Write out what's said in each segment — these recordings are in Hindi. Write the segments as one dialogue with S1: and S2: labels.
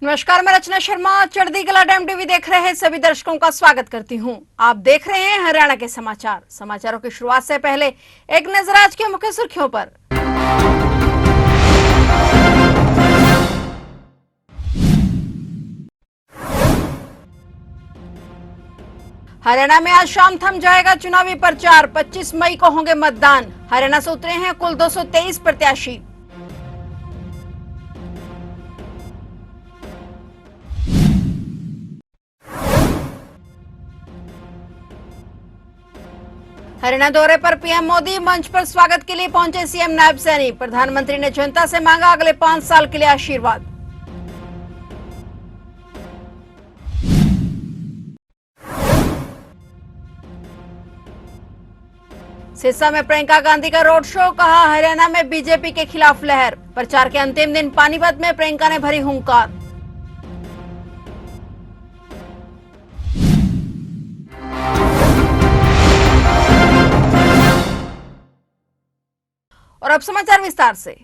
S1: नमस्कार, मैं रचना शर्मा चढ़ती कला टाइम टीवी देख रहे हैं सभी दर्शकों का स्वागत करती हूं। आप देख रहे हैं हरियाणा के समाचार। समाचारों की शुरुआत से पहले एक नजर आज के मुख्य सुर्खियों पर। हरियाणा में आज शाम थम जाएगा चुनावी प्रचार। 25 मई को होंगे मतदान। हरियाणा से उतरे हैं कुल 223 प्रत्याशी। हरियाणा दौरे पर पीएम मोदी। मंच पर स्वागत के लिए पहुंचे सीएम नायब सैनी। प्रधानमंत्री ने जनता से मांगा अगले 5 साल के लिए आशीर्वाद। सिरसा में प्रियंका गांधी का रोड शो। कहा हरियाणा में बीजेपी के खिलाफ लहर। प्रचार के अंतिम दिन पानीपत में प्रियंका ने भरी हुंकार। और अब समाचार विस्तार से।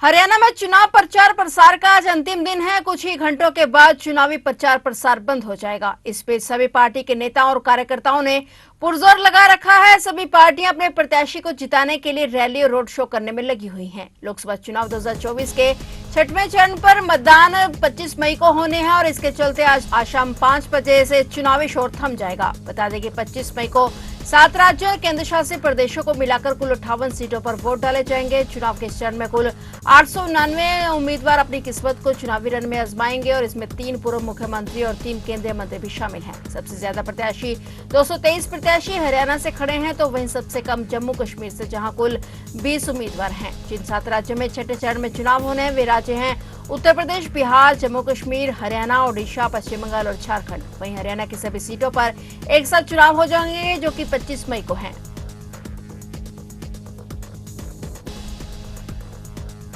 S1: हरियाणा में चुनाव प्रचार प्रसार का आज अंतिम दिन है। कुछ ही घंटों के बाद चुनावी प्रचार प्रसार बंद हो जाएगा। इस बीच सभी पार्टी के नेताओं और कार्यकर्ताओं ने पुरजोर लगा रखा है। सभी पार्टियां अपने प्रत्याशी को जिताने के लिए रैली और रोड शो करने में लगी हुई हैं। लोकसभा चुनाव 2024 के 6वें चरण पर मतदान 25 मई को होने हैं और इसके चलते आज शाम 5 बजे से चुनावी शोर थम जाएगा। बता दें कि 25 मई को 7 राज्यों और केंद्र शासित प्रदेशों को मिलाकर कुल 58 सीटों पर वोट डाले जाएंगे। चुनाव के इस चरण में कुल 899 उम्मीदवार अपनी किस्मत को चुनावी रण में आजमाएंगे और इसमें 3 पूर्व मुख्यमंत्री और 3 केंद्रीय मंत्री भी शामिल हैं। सबसे ज्यादा प्रत्याशी 223 प्रत्याशी हरियाणा से खड़े हैं, तो वहीं सबसे कम जम्मू कश्मीर से, जहां कुल 20 उम्मीदवार हैं। जिन 7 राज्यों में 6ठे चरण में चुनाव होने हैं वे राज्य हैं उत्तर प्रदेश, बिहार, जम्मू कश्मीर, हरियाणा, ओडिशा, पश्चिम बंगाल और झारखंड। वहीं हरियाणा की सभी सीटों पर एक साथ चुनाव हो जाएंगे, जो कि 25 मई को हैं।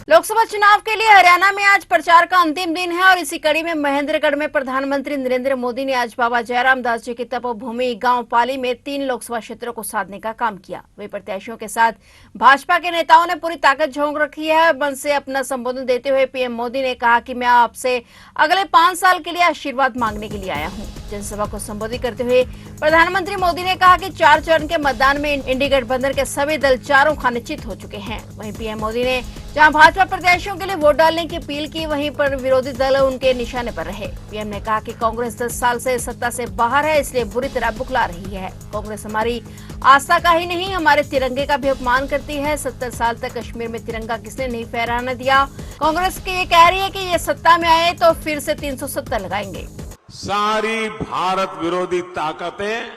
S1: लोकसभा चुनाव के लिए हरियाणा में आज प्रचार का अंतिम दिन है और इसी कड़ी में महेंद्रगढ़ में प्रधानमंत्री नरेंद्र मोदी ने आज बाबा जयराम दास जी की तपोभूमि गांव पाली में 3 लोकसभा क्षेत्रों को साधने का काम किया। वे प्रत्याशियों के साथ भाजपा के नेताओं ने पूरी ताकत झोंक रखी है। मंच से अपना संबोधन देते हुए पीएम मोदी ने कहा कि मैं आपसे अगले 5 साल के लिए आशीर्वाद मांगने के लिए आया हूँ। जनसभा को संबोधित करते हुए प्रधानमंत्री मोदी ने कहा कि 4 चरण के मतदान में इंडी गठबंधन के सभी दल चारों खाने चित हो चुके हैं। वहीं पीएम मोदी ने जहां भाजपा प्रत्याशियों के लिए वोट डालने की अपील की, वहीं पर विरोधी दल उनके निशाने पर रहे। पीएम ने कहा कि कांग्रेस 10 साल से सत्ता से बाहर है, इसलिए बुरी तरह बुखला रही है। कांग्रेस हमारी आस्था का ही नहीं, हमारे तिरंगे का भी अपमान करती है। 70 साल तक कश्मीर में तिरंगा किसने नहीं फहराने दिया। कांग्रेस की ये कह रही है कि ये सत्ता में आए तो फिर से 370 लगाएंगे।
S2: सारी भारत विरोधी ताकतें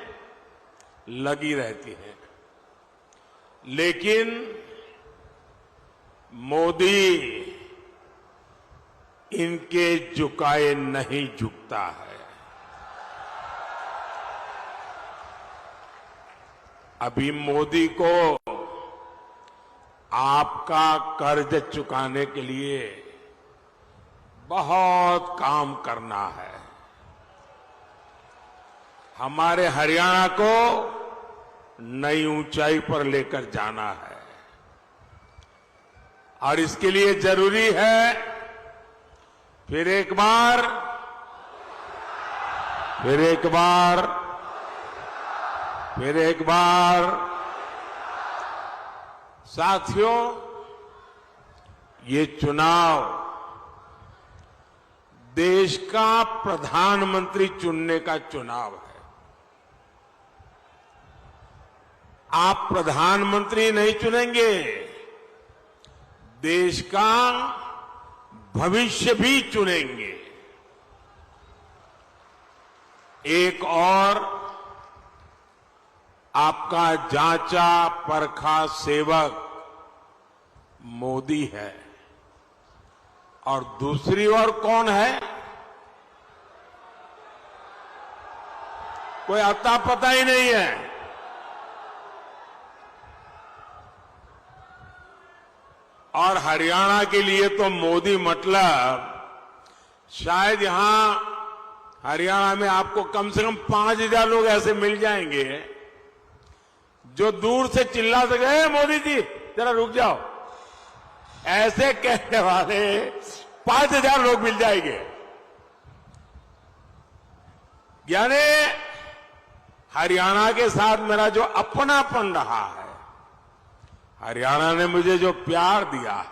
S2: लगी रहती हैं, लेकिन मोदी इनके झुकाए नहीं झुकता है। अभी मोदी को आपका कर्ज चुकाने के लिए बहुत काम करना है। हमारे हरियाणा को नई ऊंचाई पर लेकर जाना है और इसके लिए जरूरी है फिर एक बार साथियों, ये चुनाव देश का प्रधानमंत्री चुनने का चुनाव है। आप प्रधानमंत्री नहीं चुनेंगे, देश का भविष्य भी चुनेंगे। एक और आपका जांचा परखा सेवक मोदी है और दूसरी ओर कौन है, कोई अता पता ही नहीं है। और हरियाणा के लिए तो मोदी मतलब शायद यहां हरियाणा में आपको कम से कम 5000 लोग ऐसे मिल जाएंगे जो दूर से चिल्ला सके, मोदी जी जरा रुक जाओ, ऐसे कहने वाले 5000 लोग मिल जाएंगे। यानी हरियाणा के साथ मेरा जो अपनापन रहा है, हरियाणा ने मुझे जो प्यार दिया है,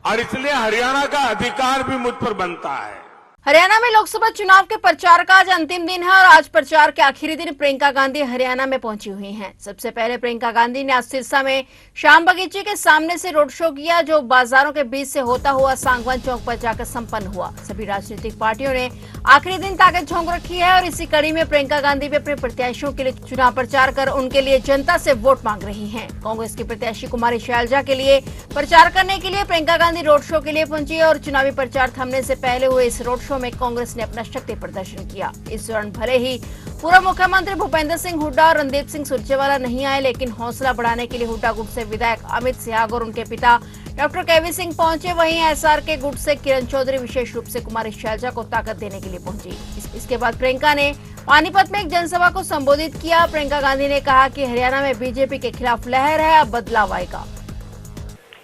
S2: और इसलिए हरियाणा का अधिकार भी मुझ पर बनता है।
S1: हरियाणा में लोकसभा चुनाव के प्रचार का आज अंतिम दिन है और आज प्रचार के आखिरी दिन प्रियंका गांधी हरियाणा में पहुंची हुई हैं। सबसे पहले प्रियंका गांधी ने आज सिरसा में श्याम बगीचे के सामने से रोड शो किया, जो बाजारों के बीच से होता हुआ सांगवान चौक पर जाकर संपन्न हुआ। सभी राजनीतिक पार्टियों ने आखिरी दिन ताकत झोंक रखी है और इसी कड़ी में प्रियंका गांधी भी अपने प्रत्याशियों के लिए चुनाव प्रचार कर उनके लिए जनता से वोट मांग रही हैं। कांग्रेस की प्रत्याशी कुमारी शैलजा के लिए प्रचार करने के लिए प्रियंका गांधी रोड शो के लिए पहुंची और चुनावी प्रचार थमने से पहले हुए इस रोड शो में कांग्रेस ने अपना शक्ति प्रदर्शन किया। इस दौरान भले ही पूर्व मुख्यमंत्री भूपेंद्र सिंह हुड्डा और रणदीप सिंह सुरजेवाला नहीं आए, लेकिन हौसला बढ़ाने के लिए हुड्डा गुट से विधायक अमित सिहाग और उनके पिता डॉक्टर केवी सिंह पहुंचे। वहीं एसआर के गुट से किरण चौधरी विशेष रूप से कुमारी शैलजा को ताकत देने के लिए पहुंची। इसके बाद प्रियंका ने पानीपत में एक जनसभा को संबोधित किया। प्रियंका गांधी ने कहा कि हरियाणा में बीजेपी के खिलाफ लहर है, अब बदलाव आएगा।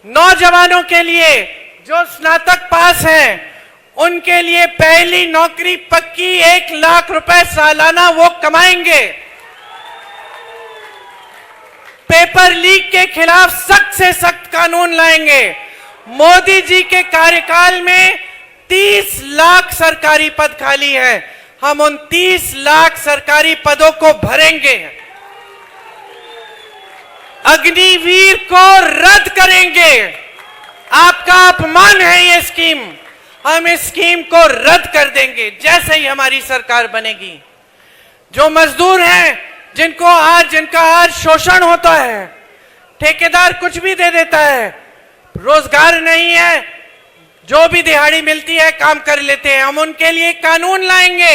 S3: नौजवानों के लिए जो स्नातक पास हैं, उनके लिए पहली नौकरी पक्की, 1 लाख रुपए सालाना वो कमाएंगे। पेपर लीक के खिलाफ सख्त से सख्त कानून लाएंगे। मोदी जी के कार्यकाल में 30 लाख सरकारी पद खाली है, हम उन 30 लाख सरकारी पदों को भरेंगे। अग्निवीर को रद्द करेंगे। आपका अपमान है ये स्कीम, हम इस स्कीम को रद्द कर देंगे जैसे ही हमारी सरकार बनेगी। जो मजदूर हैं, जिनका आज शोषण होता है, ठेकेदार कुछ भी दे देता है, रोजगार नहीं है, जो भी दिहाड़ी मिलती है काम कर लेते हैं, हम उनके लिए कानून लाएंगे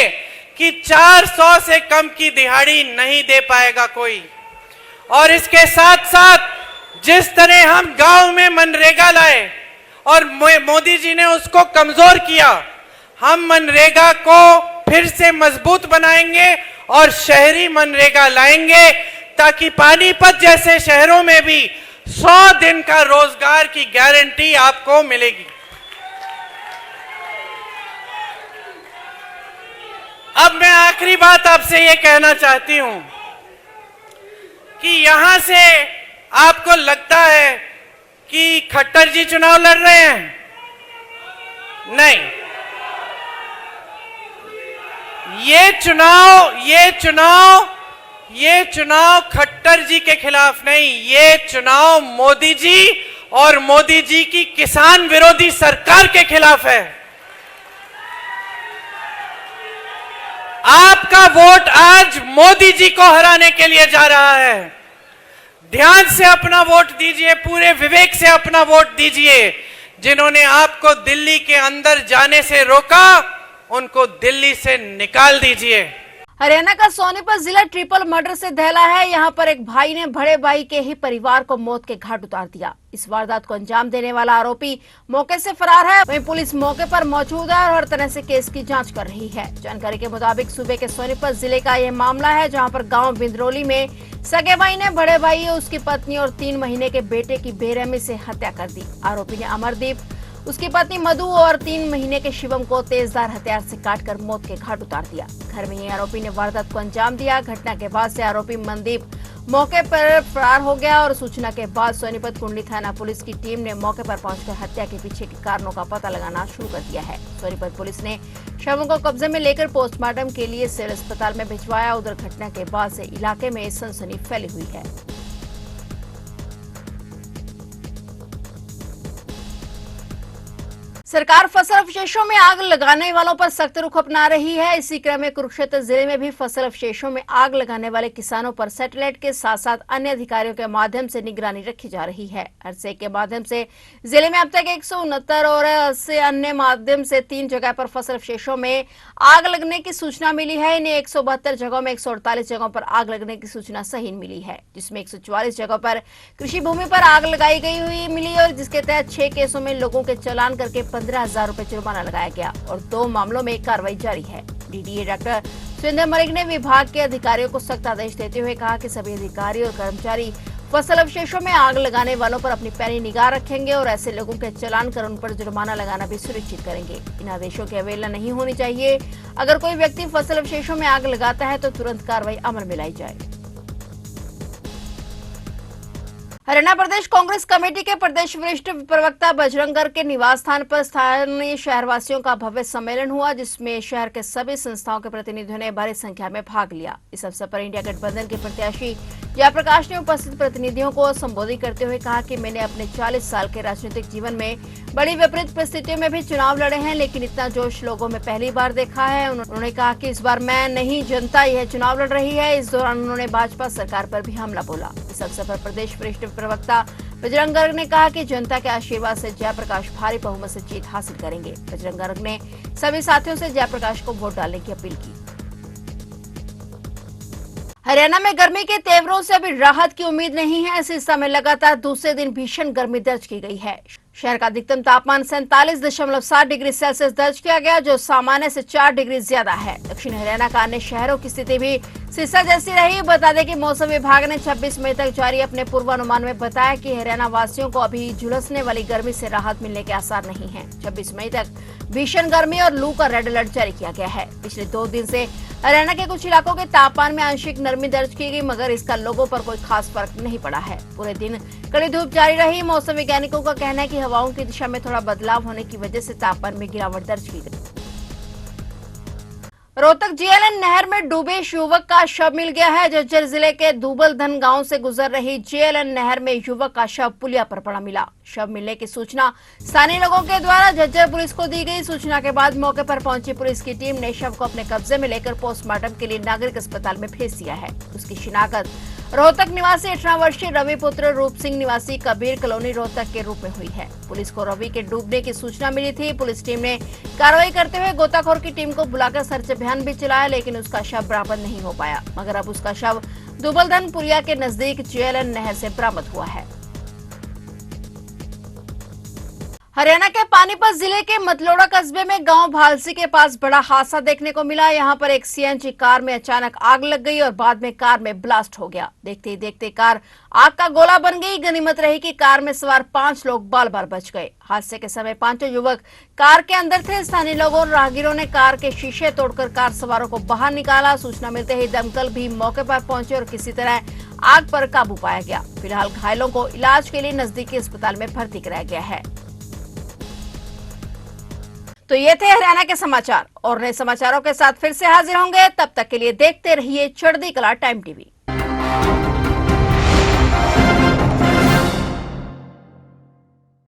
S3: कि 400 से कम की दिहाड़ी नहीं दे पाएगा कोई। और इसके साथ साथ जिस तरह हम गांव में मनरेगा लाए और मोदी जी ने उसको कमजोर किया, हम मनरेगा को फिर से मजबूत बनाएंगे और शहरी मनरेगा लाएंगे, ताकि पानीपत जैसे शहरों में भी 100 दिन का रोजगार की गारंटी आपको मिलेगी। अब मैं आखिरी बात आपसे ये कहना चाहती हूं कि यहां से आपको लगता है कि खट्टर जी चुनाव लड़ रहे हैं, नहीं, ये चुनाव खट्टर जी के खिलाफ नहीं, ये चुनाव मोदी जी और मोदी जी की किसान विरोधी सरकार के खिलाफ है। आपका वोट आज मोदी जी को हराने के लिए जा रहा है। ध्यान से अपना वोट दीजिए, पूरे विवेक से अपना वोट दीजिए। जिन्होंने आपको दिल्ली के अंदर जाने से रोका, उनको दिल्ली से निकाल दीजिए।
S1: हरियाणा का सोनीपत जिला ट्रिपल मर्डर से दहला है। यहाँ पर एक भाई ने बड़े भाई के ही परिवार को मौत के घाट उतार दिया। इस वारदात को अंजाम देने वाला आरोपी मौके से फरार है। वहीं पुलिस मौके पर मौजूद है और हर तरह से केस की जांच कर रही है। जानकारी के मुताबिक सूबे के सोनीपत जिले का यह मामला है, जहाँ पर गाँव बिंद्रोली में सगे भाई ने बड़े भाई, उसकी पत्नी और 3 महीने के बेटे की बेरहमी से हत्या कर दी। आरोपी ने अमरदीप, उसकी पत्नी मधु और 3 महीने के शिवम को तेजधार हथियार से काटकर मौत के घाट उतार दिया। घर में ही आरोपी ने वारदात को अंजाम दिया। घटना के बाद से आरोपी मनदीप मौके पर फरार हो गया और सूचना के बाद सोनीपत कुंडली थाना पुलिस की टीम ने मौके पर पहुंचकर हत्या के पीछे के कारणों का पता लगाना शुरू कर दिया है। सोनीपत पुलिस ने शवों को कब्जे में लेकर पोस्टमार्टम के लिए सिविल अस्पताल में भिजवाया। उधर घटना के बाद से इलाके में सनसनी फैली हुई है। सरकार फसल अवशेषों में आग लगाने वालों पर सख्त रुख अपना रही है। इसी क्रम में कुरुक्षेत्र जिले में भी फसल अवशेषों में आग लगाने वाले किसानों पर सैटेलाइट के साथ साथ अन्य अधिकारियों के माध्यम से निगरानी रखी जा रही है। हरसे के माध्यम से जिले में अब तक 169 और से अन्य माध्यम से 3 जगह पर फसल अवशेषों में आग लगने की सूचना मिली है। इन्हें 172 जगहों में 148 जगहों पर आग लगने की सूचना सही मिली है, जिसमें 144 जगहों पर कृषि भूमि पर आग लगाई गई हुई मिली और जिसके तहत 6 केसों में लोगों के चालान करके 15,000 रुपए जुर्माना लगाया गया और 2 मामलों में कार्रवाई जारी है। डीडीए डॉक्टर सुरेंद्र मलिक ने विभाग के अधिकारियों को सख्त आदेश देते हुए कहा कि सभी अधिकारी और कर्मचारी फसल अवशेषों में आग लगाने वालों पर अपनी पैनी निगाह रखेंगे और ऐसे लोगों के चालान कर उन पर जुर्माना लगाना भी सुनिश्चित करेंगे। इन आदेशों की अवहेलना नहीं होनी चाहिए। अगर कोई व्यक्ति फसल अवशेषों में आग लगाता है तो तुरंत कार्रवाई अमल में लाई जाए। हरियाणा प्रदेश कांग्रेस कमेटी के प्रदेश वरिष्ठ प्रवक्ता बजरंग गर्ग के निवास स्थान पर स्थानीय शहरवासियों का भव्य सम्मेलन हुआ, जिसमें शहर के सभी संस्थाओं के प्रतिनिधियों ने भारी संख्या में भाग लिया। इस अवसर पर इंडिया गठबंधन के प्रत्याशी जयप्रकाश ने उपस्थित प्रतिनिधियों को संबोधित करते हुए कहा कि मैंने अपने 40 साल के राजनीतिक जीवन में बड़ी विपरीत परिस्थितियों में भी चुनाव लड़े हैं, लेकिन इतना जोश लोगों में पहली बार देखा है। उन्होंने कहा कि इस बार मैं नहीं, जनता यह चुनाव लड़ रही है। इस दौरान उन्होंने भाजपा सरकार पर भी हमला बोला। इस अवसर पर प्रदेश वरिष्ठ प्रवक्ता बजरंग गर्ग ने कहा कि जनता के आशीर्वाद से जयप्रकाश भारी बहुमत से जीत हासिल करेंगे। बजरंग गर्ग ने सभी साथियों से जयप्रकाश को वोट डालने की अपील की। हरियाणा में गर्मी के तेवरों से अभी राहत की उम्मीद नहीं है। इस हिस्से में लगातार दूसरे दिन भीषण गर्मी दर्ज की गई है। शहर का अधिकतम तापमान 47.7 डिग्री सेल्सियस दर्ज किया गया, जो सामान्य से 4 डिग्री ज्यादा है। दक्षिण हरियाणा का अन्य शहरों की स्थिति भी सीसा जैसी रही। बता दें कि मौसम विभाग ने 26 मई तक जारी अपने पूर्वानुमान में बताया कि हरियाणा वासियों को अभी झुलसने वाली गर्मी से राहत मिलने के आसार नहीं है। 26 मई तक भीषण गर्मी और लू का रेड अलर्ट जारी किया गया है। पिछले 2 दिन से हरियाणा के कुछ इलाकों के तापमान में आंशिक नरमी दर्ज की गई, मगर इसका लोगों पर कोई खास फर्क नहीं पड़ा है। पूरे दिन कड़ी धूप जारी रही। मौसम वैज्ञानिकों का कहना है कि हवाओं की दिशा में थोड़ा बदलाव होने की वजह से तापमान में गिरावट दर्ज की गई। रोहतक जेएलएन नहर में डूबे युवक का शव मिल गया है। झज्जर जिले के दूबलधन गांव से गुजर रही जेएलएन नहर में युवक का शव पुलिया पर पड़ा मिला। शव मिलने की सूचना स्थानीय लोगों के द्वारा झज्जर पुलिस को दी गई। सूचना के बाद मौके पर पहुंची पुलिस की टीम ने शव को अपने कब्जे में लेकर पोस्टमार्टम के लिए नागरिक अस्पताल में भेज दिया है। उसकी शिनाख्त रोहतक निवासी 18 वर्षीय रवि पुत्र रूप सिंह निवासी कबीर कॉलोनी रोहतक के रूप में हुई है। पुलिस को रवि के डूबने की सूचना मिली थी। पुलिस टीम ने कार्रवाई करते हुए गोताखोर की टीम को बुलाकर सर्च अभियान भी चलाया, लेकिन उसका शव बरामद नहीं हो पाया। मगर अब उसका शव दूबलधन पुलिया के नजदीक जेएलएन नहर से बरामद हुआ है। हरियाणा के पानीपत जिले के मतलोड़ा कस्बे में गांव भालसी के पास बड़ा हादसा देखने को मिला। यहां पर एक सीएनजी कार में अचानक आग लग गई और बाद में कार में ब्लास्ट हो गया। देखते ही देखते कार आग का गोला बन गई। गनीमत रही कि कार में सवार 5 लोग बाल बाल बच गए। हादसे के समय 5 युवक कार के अंदर थे। स्थानीय लोगों और राहगीरों ने कार के शीशे तोड़कर कार सवारों को बाहर निकाला। सूचना मिलते ही दमकल भी मौके पर पहुंचे और किसी तरह आग पर काबू पाया गया। फिलहाल घायलों को इलाज के लिए नजदीकी अस्पताल में भर्ती कराया गया है। तो ये थे हरियाणा के समाचार और नए समाचारों के साथ फिर से हाजिर होंगे। तब तक के लिए देखते रहिए चढ़ती कला टाइम टीवी।